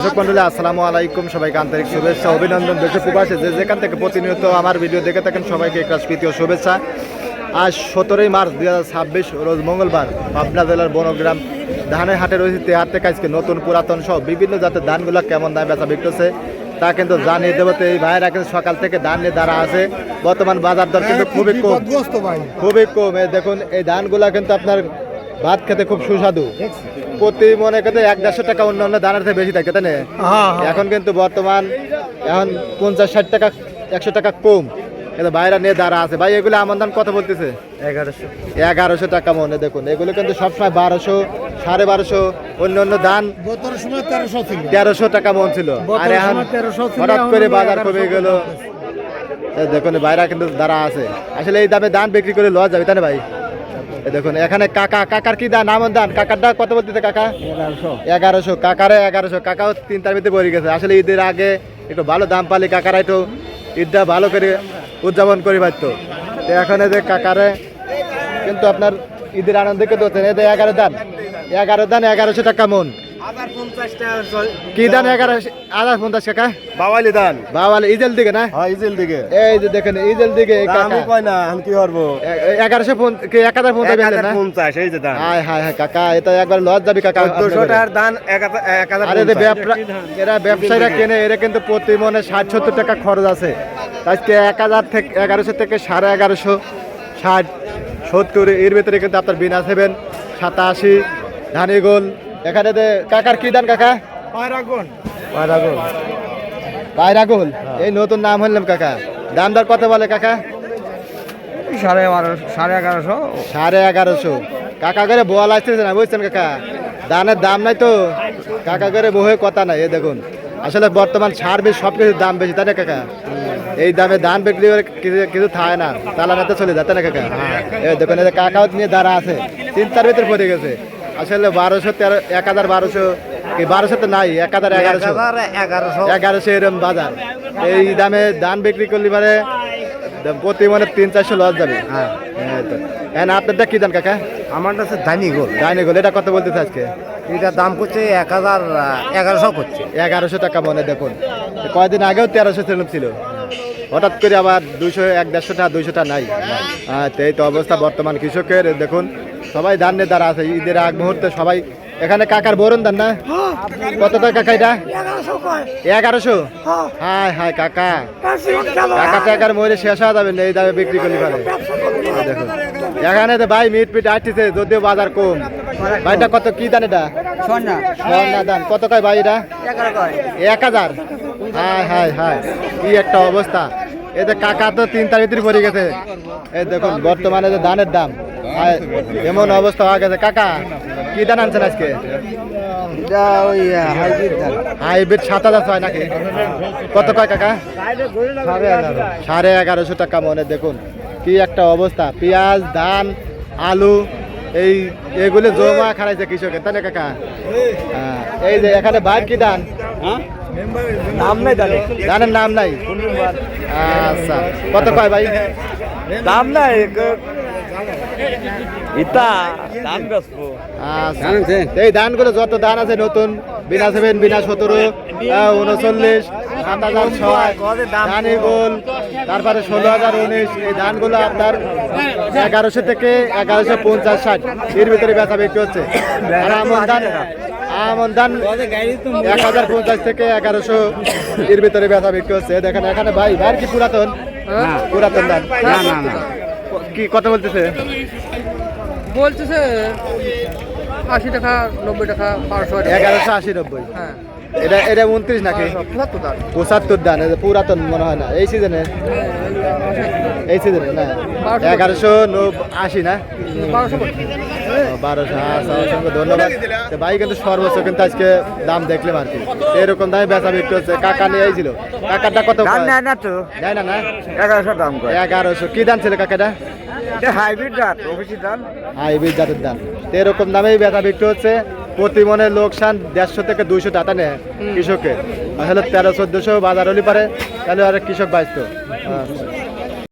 দর্শক মন্ডলী আসসালামু আলাইকুম, সবাইকে আন্তরিক শুভেচ্ছা অভিনন্দন। দেশে প্রবাসে যে যেখান থেকে প্রতিনিয়ত আমার ভিডিও দেখে থাকেন সবাইকে একটা প্রীতীয় শুভেচ্ছা। আজ 17ই মার্চ 2026 রোজ মঙ্গলবার পাবনা জেলার বনগ্রাম ধানের হাটে রয়েছে। হাট থেকে আজকে নতুন পুরাতন সহ বিভিন্ন জাতের ধানগুলো কেমন দামে বেচা বিক্রি হচ্ছে তা কিন্তু জানিয়ে দেবো। তো এই ভাইয়েরা কিন্তু সকাল থেকে ধান নিয়ে দাঁড়া আছে। বর্তমান বাজার দর কিন্তু খুবই কম, খুবই কম। দেখুন এই ধানগুলা কিন্তু আপনার ভাত খেতে খুব সুস্বাদু। প্রতি মনে করতে 100-150 টাকা অন্য অন্য দানার থেকে বেশি থাকে, তাই না? এখন কিন্তু বর্তমান এখন 50-60 টাকা 100 টাকা কম কিন্তু বাইরে নিয়ে দাঁড়া আছে। ভাই এগুলো আমার দাম কত বলতেছে? 1100 টাকা মনে। দেখুন এগুলো কিন্তু সবসময় 1200, 1250, অন্য অন্য দান 1300 টাকা মন ছিল। আর এখন হঠাৎ করে বাজার কমে গেল। দেখুন বাইরে কিন্তু দাঁড়া আছে। আসলে এই দামে ধান বিক্রি করে লস যাবে, তাই না ভাই? দেখুন এখানে কাকার কি দান? আমন দান কাকারটা কত বলতেছে? কাকা 1100। কাকারে 1100। কাকাও 3 তার ভিতরে পড়ে গেছে। আসলে ঈদের আগে একটু ভালো দাম পালে কাকারা একটু ঈদটা ভালো করে উদযাপন করি পারতো। তো এখন যে কাকারে কিন্তু আপনার ঈদের আনন্দে কিন্তু হচ্ছে 11 দান 1100 টাকা মন। কি দান? 1150 কাকা বাওয়ালি ধান। বাওয়ালি ইজেল দিকে না? হ্যাঁ ইজেল দিকে। এই যে দেখেন ইজেল দিকে আমি কই না আমি কি করব? 1150 কি 1050 বেচলেন না? 1050 এই যে ধান। হায় হায় হায় কাকা, এটা একবার লস যাবে কাকা। 200 টাকার ধান 1050। আরে এরা ব্যবসায়ীরা কেনে, এরা কিন্তু প্রতি মনে 60-70 টাকা খরচ আছে। আজকে 1000 থেকে 1100 থেকে 1150, 60, 70 এর ভিতরে কিন্তু আপনার বিনা সেভেন 87 ধানি গোল। এখানে কাকার কি দান কাকা? পায়রা গোল। এই নতুন নাম হলাম কাকা। দাম দর কত বলে কাকা? 1150। কাকা করে বোয়াল আসতেছে না, বুঝছেন কাকা? ধানের দাম নাই তো কাকা করে বহে কথা নাই। এই দেখুন আসলে বর্তমান সার বেশ সব কিছুর দাম বেশি, তাই না কাকা? এই দামে ধান বিক্রি করে কিছু থাকে না, চালানাতে চলে যায়, তাই না কাকা? এই দেখুন এই কাকাও নিয়ে দাঁড়া আছে, চিন্তার ভিতরে পড়ে গেছে। আসলে 1213, 1012 কি 1200 তো নাই, 1100 এরকম বাজার। এই দামে ধান বিক্রি করলে মানে প্রতি মনে 300-400 লস যাবে। হ্যাঁ তো এখন আপনারটা কি দাম কাকা? আমার কাছে ধানি গোল। ডাইনি গোল এটা কত বলতেছে আজকে? এটার দাম করছে 1100 করছে। 1100 টাকা মনে। দেখুন কয়েকদিন আগেও 1300 ছিল, হঠাৎ করে আবার 200, 150 টাকা 200 টাকা নাই। তো এই তো অবস্থা বর্তমান কৃষকের। দেখুন সবাই ধান নিয়ে দাঁড়া আছে। ঈদের আগ মুহূর্তে সবাই এখানে কাকার বরণ ধান না? কত টাকা কাকা এটা? 1100। হায় হায় কাকা, কাকা টাকার মরে শেষ হয়ে যাবেন এই দামে বিক্রি করলে পারে। দেখুন এখানে তো ভাই মিট আসতেছে, যদিও বাজার কম। ভাইটা কত কি দান এটা? স্বর্ণা দান কত কয় ভাই এটা? 1000। হায় হায় হায় কি একটা অবস্থা। এতে কাকা তো 3 তার ভিতরে পড়ে গেছে। এই দেখুন বর্তমানে যে ধানের দাম এমন অবস্থা হয়ে গেছে। কাকা কি ধান আনছেন আজকে? হাইব্রিড 7000 হয় নাকি? কত কয় কাকা? 1150 টাকা মনে। দেখুন কি একটা অবস্থা। পেঁয়াজ, ধান, আলু এইগুলো জমা খারাইছে কৃষকের, তাই না কাকা? এই যে এখানে ভাই কি ধান? নাম নাই ধানে। ধানের নাম নাই? আচ্ছা কত কয় ভাই? দাম নাই ইতা দাম বেচবো। আচ্ছা এই ধানগুলো যত ধান আছে নতুন বিনা 7, বিনা 17, 39, 7006 ধানি গোল, তারপরে 16019 এই ধানগুলো আপনার 1100 থেকে 1150-60 এর ভিতরে বেচা বিক্রি হচ্ছে। আর আমন ধান 1050 থেকে 1100 এর ভিতরে বেচা বিক্রি হচ্ছে। দেখেন এখানে ভাই কি পুরাতন ধান? কি কত বলতেছে? 80 টাকা, 90 টাকা, 500 1180-90। হ্যাঁ এটা 29 নাকি? 75 দান। পুরাতন মনে হয় না এই সিজনে না? 1180 না? 1200। অসংখ্য ধন্যবাদ ভাই। কিন্তু সর্বোচ্চ কিন্তু আজকে দাম দেখলাম আর কি এরকম দামে বেচা বিক্রি হচ্ছে। কাকা নিয়ে আইছিল। কাকারটা কত? না না না 1100 দাম করে। 1100 কি দাম ছিল কাকাটা? হাইব্রিড ধান, অফিসি ধান, হাইব্রিড জাতের ধান। এরকম দামেই বেচা বিক্রি হচ্ছে। প্রতি মনে লোকসান 150 থেকে 200 টাকা নেয় কৃষকের। আসলে 1300-1400 বাজার হলে পারে তাহলে আর কৃষক বাঁচত।